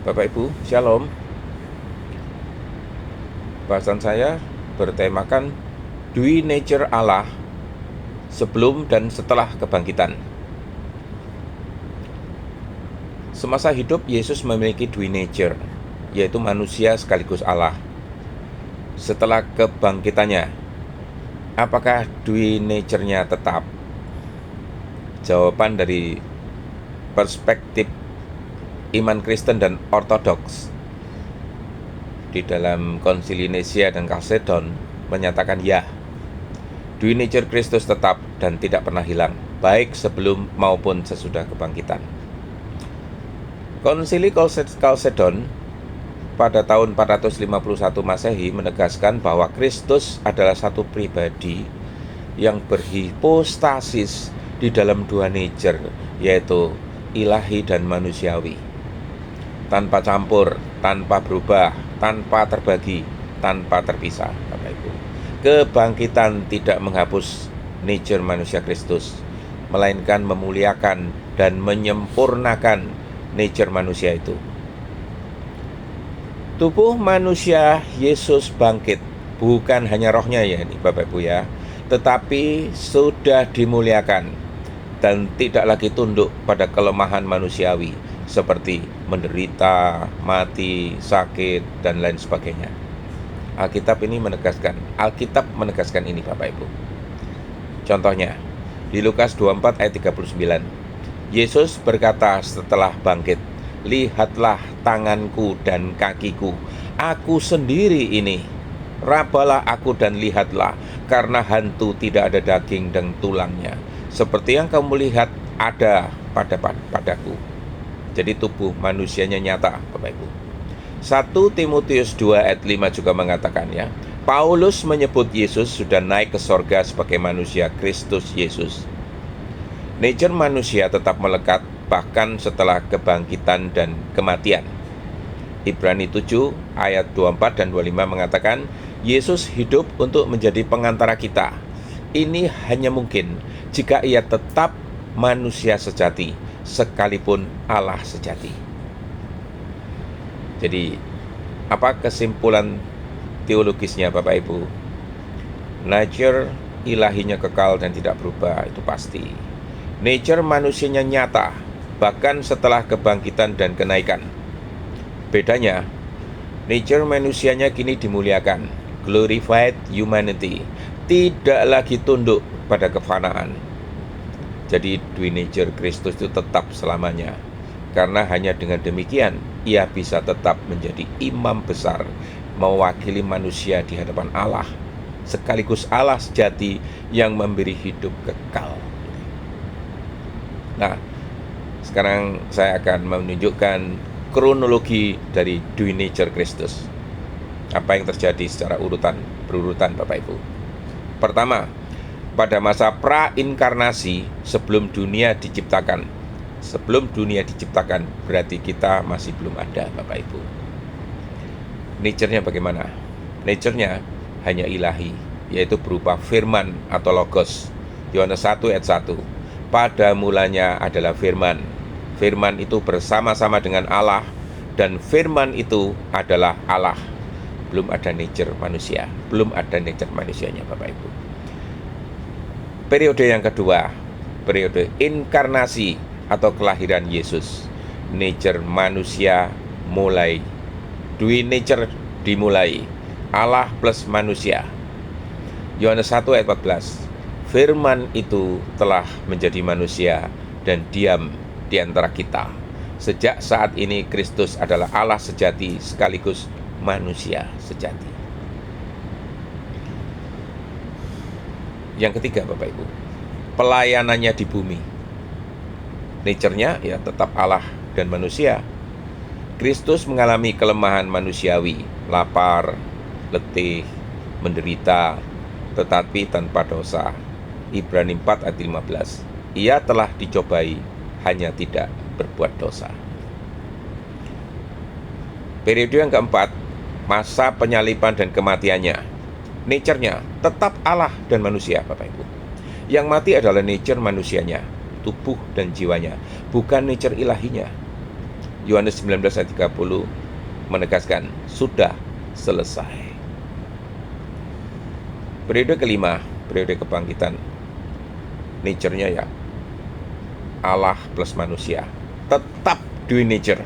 Bapak Ibu, Shalom. Bahasan saya bertemakan Dui Nature Allah sebelum dan setelah kebangkitan. Semasa hidup, Yesus memiliki Dui Nature, yaitu manusia sekaligus Allah. Setelah kebangkitannya, apakah Dui Nature-nya tetap? Jawaban dari perspektif iman Kristen dan Ortodoks di dalam Konsili Nisia dan Kalsedon menyatakan ya, Dui Nature Kristus tetap dan tidak pernah hilang, baik sebelum maupun sesudah kebangkitan. Konsili Kalsedon pada tahun 451 Masehi menegaskan bahwa Kristus adalah satu pribadi yang berhipostasis di dalam dua nature, yaitu ilahi dan manusiawi, tanpa campur, tanpa berubah, tanpa terbagi, tanpa terpisah. Bapak Ibu, kebangkitan tidak menghapus nature manusia Kristus, melainkan memuliakan dan menyempurnakan nature manusia itu. Tubuh manusia Yesus bangkit, bukan hanya rohnya ya ini Bapak Ibu ya, tetapi sudah dimuliakan dan tidak lagi tunduk pada kelemahan manusiawi seperti menderita, mati, sakit, dan lain sebagainya. Alkitab menegaskan ini Bapak Ibu. Contohnya, di Lukas 24 ayat 39, Yesus berkata setelah bangkit, "Lihatlah tanganku dan kakiku, aku sendiri ini. Rabalah aku dan lihatlah, karena hantu tidak ada daging dan tulangnya, seperti yang kamu lihat ada padaku." Jadi tubuh manusianya nyata Bapak Ibu. 1 Timotius 2 ayat 5 juga mengatakan ya, Paulus menyebut Yesus sudah naik ke sorga sebagai manusia Kristus Yesus. Nature manusia tetap melekat bahkan setelah kebangkitan dan kematian. Ibrani 7 ayat 24 dan 25 mengatakan, Yesus hidup untuk menjadi pengantara kita. Ini hanya mungkin jika ia tetap manusia sejati, sekalipun Allah sejati. Jadi, apa kesimpulan teologisnya Bapak Ibu? Nature ilahinya kekal dan tidak berubah, itu pasti. Nature manusianya nyata, bahkan setelah kebangkitan dan kenaikan. Bedanya, nature manusianya kini dimuliakan, glorified humanity, tidak lagi tunduk pada kefanaan. Jadi Dui Nature Kristus itu tetap selamanya, karena hanya dengan demikian ia bisa tetap menjadi imam besar, mewakili manusia di hadapan Allah, sekaligus Allah sejati yang memberi hidup kekal. Nah, sekarang saya akan menunjukkan kronologi dari Dui Nature Kristus. Apa yang terjadi secara berurutan Bapak Ibu. Pertama, pada masa pra-inkarnasi sebelum dunia diciptakan. Sebelum dunia diciptakan berarti kita masih belum ada Bapak Ibu. Nature-nya bagaimana? Nature-nya hanya ilahi, yaitu berupa firman atau logos. Yohanes 1 ayat 1. Pada mulanya adalah firman. Firman itu bersama-sama dengan Allah, dan firman itu adalah Allah. Belum ada nature manusia, belum ada nature manusianya Bapak Ibu. Periode yang kedua, periode inkarnasi atau kelahiran Yesus. Nature manusia mulai, Dui Nature dimulai, Allah plus manusia. Yohanes 1 ayat 14. Firman itu telah menjadi manusia dan diam di antara kita. Sejak saat ini Kristus adalah Allah sejati sekaligus manusia sejati. Yang ketiga Bapak Ibu, pelayanannya di bumi. Nature-nya ya tetap Allah dan manusia. Kristus mengalami kelemahan manusiawi, lapar, letih, menderita, tetapi tanpa dosa. Ibrani 4 ayat 15. Ia telah dicobai, hanya tidak berbuat dosa. Periode yang keempat, masa penyaliban dan kematiannya. Nature-nya tetap Allah dan manusia Bapak Ibu. Yang mati adalah nature manusianya, tubuh dan jiwanya, bukan nature ilahinya. Yohanes 19 ayat 30 menegaskan sudah selesai. Periode kelima, periode kebangkitan. Nature-nya ya Allah plus manusia, tetap due nature.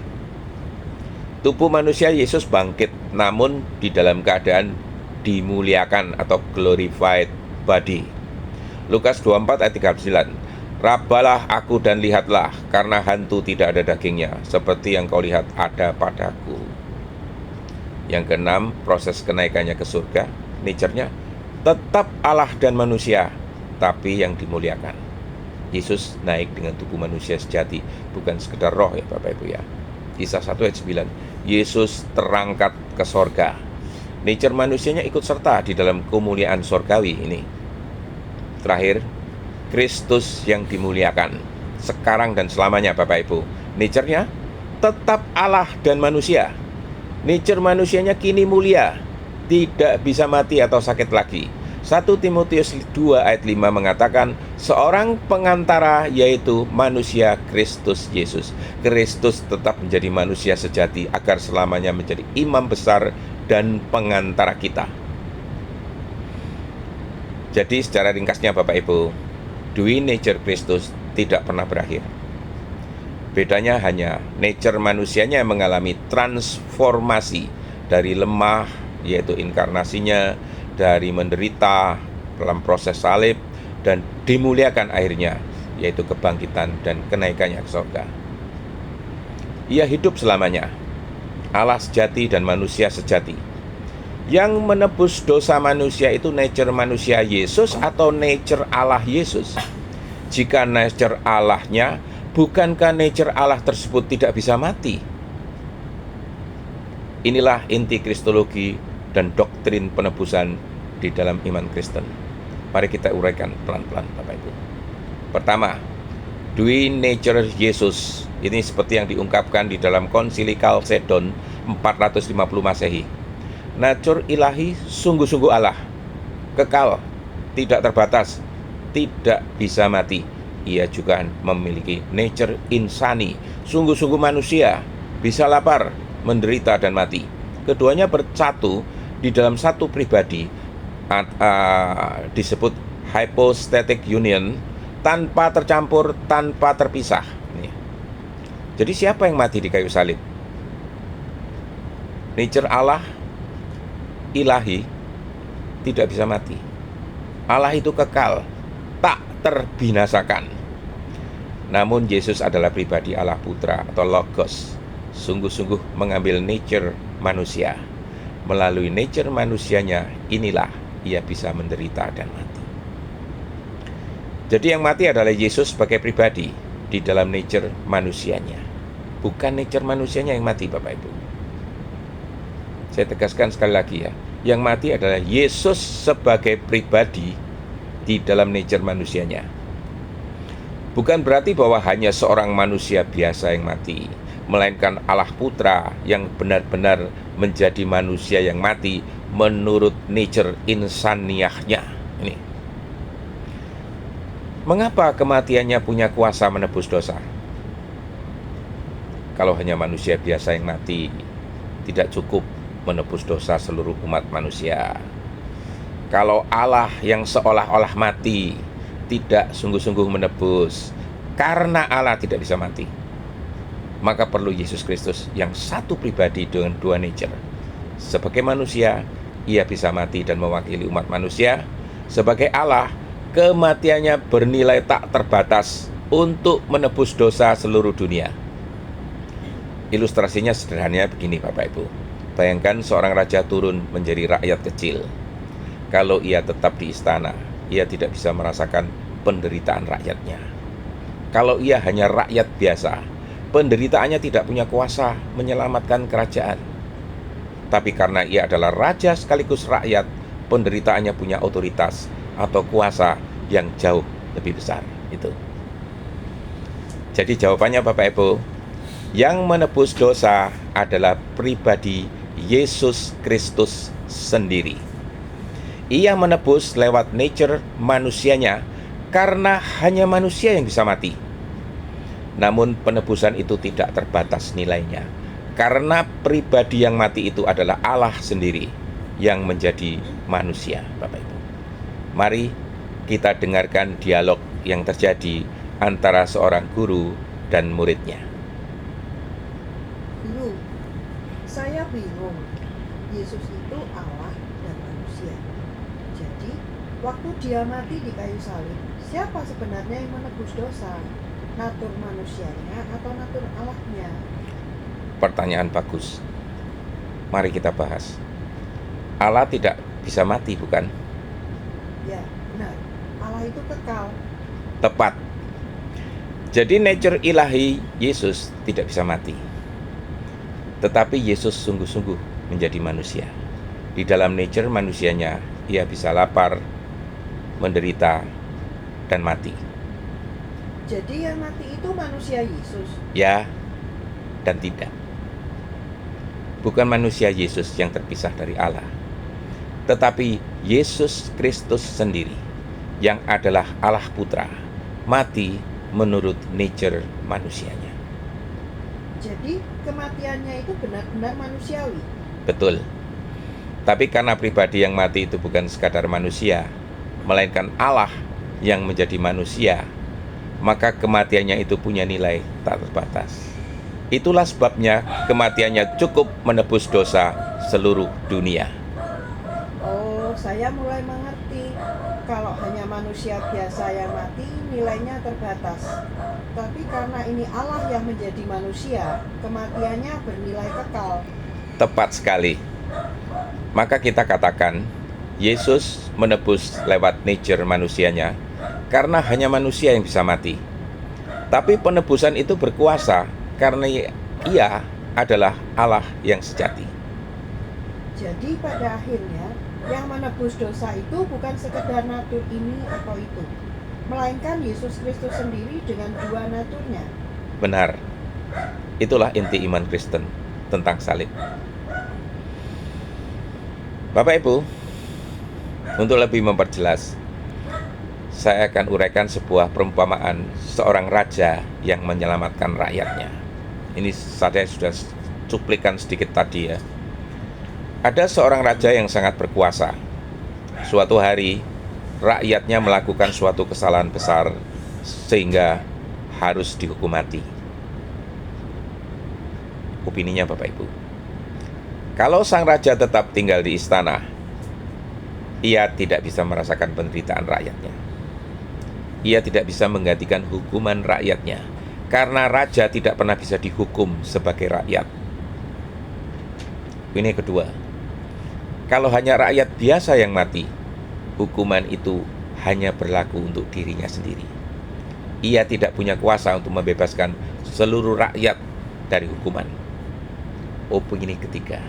Tubuh manusia Yesus bangkit, namun di dalam keadaan dimuliakan atau glorified body. Lukas 24 ayat 39. Rabalah aku dan lihatlah, karena hantu tidak ada dagingnya, seperti yang kau lihat ada padaku. Yang keenam, proses kenaikannya ke surga. Nature-nya tetap Allah dan manusia, tapi yang dimuliakan. Yesus naik dengan tubuh manusia sejati, bukan sekedar roh ya Bapak Ibu ya. Kisah 1 ayat 9. Yesus terangkat ke sorga. Nature manusianya ikut serta di dalam kemuliaan sorgawi ini. Terakhir, Kristus yang dimuliakan sekarang dan selamanya Bapak Ibu. Nature-nya tetap Allah dan manusia. Nature manusianya kini mulia, tidak bisa mati atau sakit lagi. 1 Timotius 2 ayat 5 mengatakan seorang pengantara, yaitu manusia Kristus Yesus. Kristus tetap menjadi manusia sejati agar selamanya menjadi imam besar dan pengantara kita. Jadi secara ringkasnya Bapak Ibu, due nature Kristus tidak pernah berakhir. Bedanya hanya nature manusianya yang mengalami transformasi dari lemah, yaitu inkarnasinya, dari menderita dalam proses salib, dan dimuliakan akhirnya, yaitu kebangkitan dan kenaikannya ke surga. Ia hidup selamanya, Allah sejati dan manusia sejati. Yang menebus dosa manusia itu nature manusia Yesus atau nature Allah Yesus? Jika nature Allahnya, bukankah nature Allah tersebut tidak bisa mati? Inilah inti kristologi dan doktrin penebusan di dalam iman Kristen. Mari kita uraikan pelan-pelan Bapak Ibu. Pertama, due nature Yesus. Ini seperti yang diungkapkan di dalam Konsili Kalsedon 450 Masehi. Nature ilahi sungguh-sungguh Allah, kekal, tidak terbatas, tidak bisa mati. Ia juga memiliki nature insani, sungguh-sungguh manusia, bisa lapar, menderita dan mati. Keduanya bersatu di dalam satu pribadi, disebut hypostatic union, tanpa tercampur, tanpa terpisah. Jadi siapa yang mati di kayu salib? Nature Allah ilahi tidak bisa mati. Allah itu kekal, tak terbinasakan. Namun Yesus adalah pribadi Allah Putra atau Logos, sungguh-sungguh mengambil nature manusia. Melalui nature manusianya inilah ia bisa menderita dan mati. Jadi yang mati adalah Yesus sebagai pribadi di dalam nature manusianya, bukan nature manusianya yang mati Bapak Ibu. Saya tegaskan sekali lagi ya, yang mati adalah Yesus sebagai pribadi di dalam nature manusianya. Bukan berarti bahwa hanya seorang manusia biasa yang mati, melainkan Allah Putra yang benar-benar menjadi manusia yang mati menurut nature insaniahnya. Ini. Mengapa kematiannya punya kuasa menebus dosa? Kalau hanya manusia biasa yang mati, tidak cukup menebus dosa seluruh umat manusia. Kalau Allah yang seolah-olah mati tidak sungguh-sungguh menebus, karena Allah tidak bisa mati, maka perlu Yesus Kristus yang satu pribadi dengan dua nature. Sebagai manusia, ia bisa mati dan mewakili umat manusia. Sebagai Allah, kematiannya bernilai tak terbatas untuk menebus dosa seluruh dunia. Ilustrasinya sederhananya begini Bapak Ibu. Bayangkan seorang raja turun menjadi rakyat kecil. Kalau ia tetap di istana, ia tidak bisa merasakan penderitaan rakyatnya. Kalau ia hanya rakyat biasa, penderitaannya tidak punya kuasa menyelamatkan kerajaan. Tapi karena ia adalah raja sekaligus rakyat, penderitaannya punya otoritas atau kuasa yang jauh lebih besar. Itu. Jadi jawabannya Bapak Ibu, yang menebus dosa adalah pribadi Yesus Kristus sendiri. Ia menebus lewat nature manusianya karena hanya manusia yang bisa mati. Namun penebusan itu tidak terbatas nilainya, karena pribadi yang mati itu adalah Allah sendiri yang menjadi manusia, Bapak Ibu. Mari kita dengarkan dialog yang terjadi antara seorang guru dan muridnya. Guru, saya bingung. Yesus itu Allah dan manusia. Jadi, waktu dia mati di kayu salib, siapa sebenarnya yang menebus dosa? Natur manusianya atau natur Allahnya? Pertanyaan bagus. Mari kita bahas. Allah tidak bisa mati, bukan? Ya, benar. Allah itu kekal. Tepat. Jadi nature ilahi Yesus tidak bisa mati. Tetapi Yesus sungguh-sungguh menjadi manusia. Di dalam nature manusianya, ia bisa lapar, menderita, dan mati. Jadi yang mati itu manusia Yesus? Ya dan tidak. Bukan manusia Yesus yang terpisah dari Allah, tetapi Yesus Kristus sendiri yang adalah Allah Putra mati menurut nature manusianya. Jadi kematiannya itu benar-benar manusiawi? Betul. Tapi karena pribadi yang mati itu bukan sekadar manusia, melainkan Allah yang menjadi manusia, maka kematiannya itu punya nilai tak terbatas. Itulah sebabnya kematiannya cukup menebus dosa seluruh dunia. Oh, saya mulai mengerti. Kalau hanya manusia biasa yang mati, nilainya terbatas. Tapi karena ini Allah yang menjadi manusia, kematiannya bernilai kekal. Tepat sekali. Maka kita katakan, Yesus menebus lewat nature manusianya, karena hanya manusia yang bisa mati. Tapi penebusan itu berkuasa karena ia adalah Allah yang sejati. Jadi pada akhirnya yang menebus dosa itu bukan sekedar natur ini atau itu, melainkan Yesus Kristus sendiri dengan dua naturnya. Benar. Itulah inti iman Kristen tentang salib. Bapak Ibu, untuk lebih memperjelas, saya akan uraikan sebuah perumpamaan seorang raja yang menyelamatkan rakyatnya. Ini saya sudah cuplikan sedikit tadi ya. Ada seorang raja yang sangat berkuasa. Suatu hari, rakyatnya melakukan suatu kesalahan besar sehingga harus dihukum mati. Opininya Bapak Ibu, kalau sang raja tetap tinggal di istana, ia tidak bisa merasakan penderitaan rakyatnya. Ia tidak bisa menggantikan hukuman rakyatnya, karena raja tidak pernah bisa dihukum sebagai rakyat. Ini kedua, kalau hanya rakyat biasa yang mati, hukuman itu hanya berlaku untuk dirinya sendiri. Ia tidak punya kuasa untuk membebaskan seluruh rakyat dari hukuman. Opini ketiga,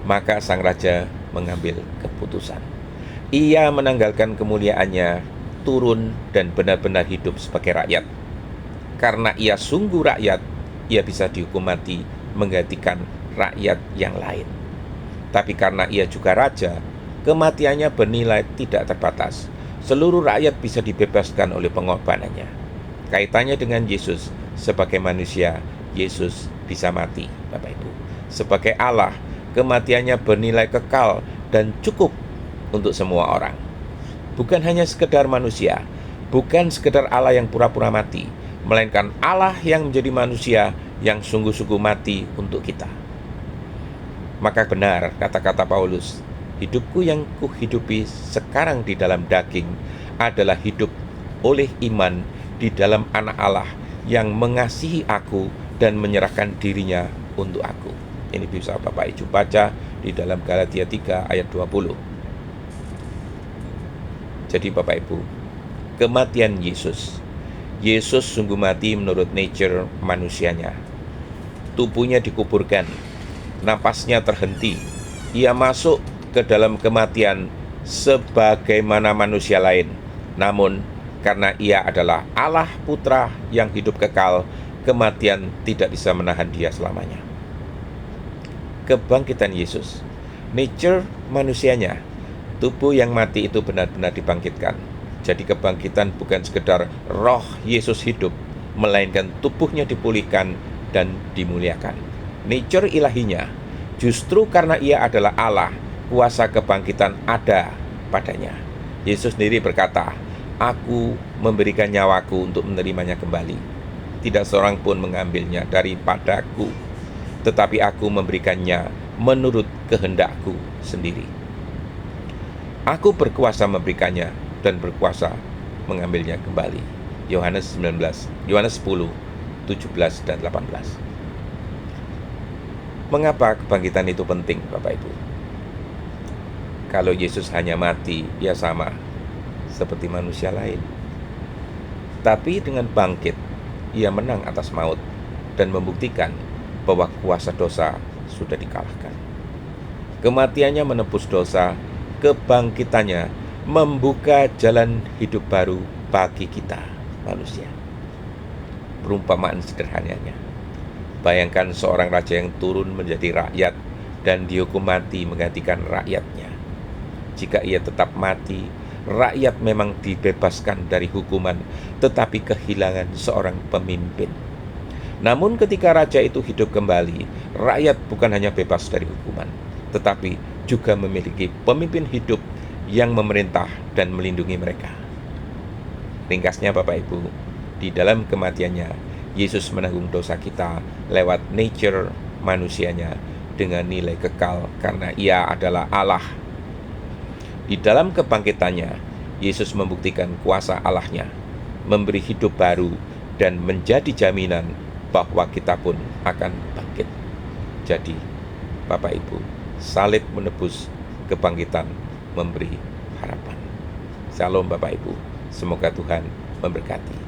maka sang raja mengambil keputusan. Ia menanggalkan kemuliaannya, turun dan benar-benar hidup sebagai rakyat. Karena ia sungguh rakyat, ia bisa dihukum mati menggantikan rakyat yang lain. Tapi karena ia juga raja, kematiannya bernilai tidak terbatas. Seluruh rakyat bisa dibebaskan oleh pengorbanannya. Kaitannya dengan Yesus, sebagai manusia, Yesus bisa mati, Bapak Ibu. Sebagai Allah, kematiannya bernilai kekal dan cukup untuk semua orang. Bukan hanya sekedar manusia, bukan sekedar Allah yang pura-pura mati, melainkan Allah yang menjadi manusia yang sungguh-sungguh mati untuk kita. Maka benar kata-kata Paulus, hidupku yang kuhidupi sekarang di dalam daging adalah hidup oleh iman di dalam Anak Allah yang mengasihi aku dan menyerahkan dirinya untuk aku. Ini bisa Bapak Ibu baca di dalam Galatia 3 ayat 20. Jadi Bapak Ibu, kematian Yesus sungguh mati menurut nature manusianya. Tubuhnya dikuburkan, napasnya terhenti. Ia masuk ke dalam kematian sebagaimana manusia lain. Namun karena ia adalah Allah Putra yang hidup kekal, kematian tidak bisa menahan dia selamanya. Kebangkitan Yesus, nature manusianya, tubuh yang mati itu benar-benar dibangkitkan. Jadi kebangkitan bukan sekedar roh Yesus hidup, melainkan tubuhnya dipulihkan dan dimuliakan. Nature ilahinya, justru karena ia adalah Allah, kuasa kebangkitan ada padanya. Yesus sendiri berkata, "Aku memberikan nyawaku untuk menerimanya kembali. Tidak seorang pun mengambilnya daripadaku, tetapi aku memberikannya menurut kehendakku sendiri. Aku berkuasa memberikannya dan berkuasa mengambilnya kembali." Yohanes 10, 17 dan 18. Mengapa kebangkitan itu penting, Bapak Ibu? Kalau Yesus hanya mati, ya sama seperti manusia lain. Tapi dengan bangkit, ia menang atas maut dan membuktikan bahwa kuasa dosa sudah dikalahkan. Kematiannya menebus dosa, kebangkitannya membuka jalan hidup baru bagi kita manusia. Perumpamaan sederhananya, bayangkan seorang raja yang turun menjadi rakyat dan dihukum mati menggantikan rakyatnya. Jika ia tetap mati, rakyat memang dibebaskan dari hukuman, tetapi kehilangan seorang pemimpin. Namun ketika raja itu hidup kembali, rakyat bukan hanya bebas dari hukuman, tetapi juga memiliki pemimpin hidup yang memerintah dan melindungi mereka. Ringkasnya Bapak Ibu, di dalam kematiannya, Yesus menanggung dosa kita lewat nature manusianya dengan nilai kekal karena ia adalah Allah. Di dalam kebangkitannya, Yesus membuktikan kuasa Allahnya, memberi hidup baru, dan menjadi jaminan bahwa kita pun akan bangkit. Jadi, Bapak Ibu, salib menebus, kebangkitan memberi harapan. Shalom Bapak Ibu, semoga Tuhan memberkati.